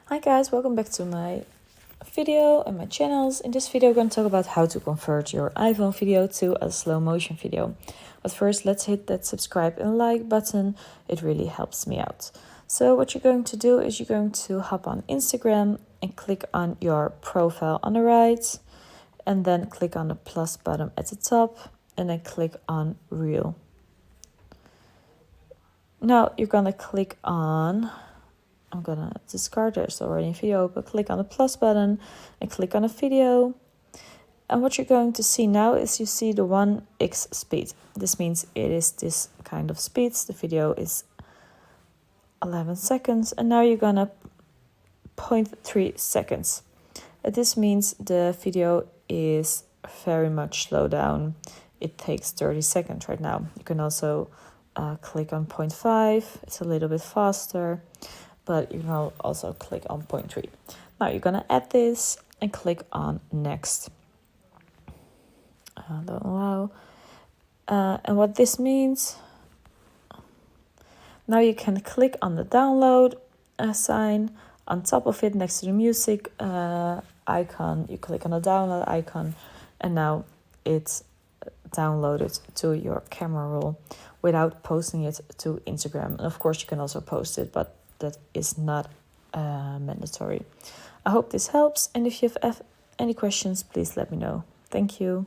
Hi guys, welcome back to my video and my channels. In this video I'm going to talk about how to convert your iPhone video to a slow motion video. But first let's hit that subscribe and like button, it really helps me out. So what you're going to do is you're going to hop on Instagram and click on your profile on the right and then click on the plus button at the top and then click on Reel. Now you're going to click on, I'm gonna discard, there's already a video, but click on the plus button and click on a video. And what you're going to see now is you see the 1x speed. This means it is this kind of speed. The video is 11 seconds and now you're gonna 0.3 seconds. This means the video is very much slowed down. It takes 30 seconds right now. You can also click on 0.5, it's a little bit faster, but you can also click on 0.3. Now you're gonna add this and click on next. Don't allow. And what this means, now you can click on the download sign. On top of it, next to the music icon, you click on the download icon, and now it's downloaded to your camera roll without posting it to Instagram. And of course, you can also post it, but that is not mandatory. I hope this helps, and if you have any questions, please let me know. Thank you.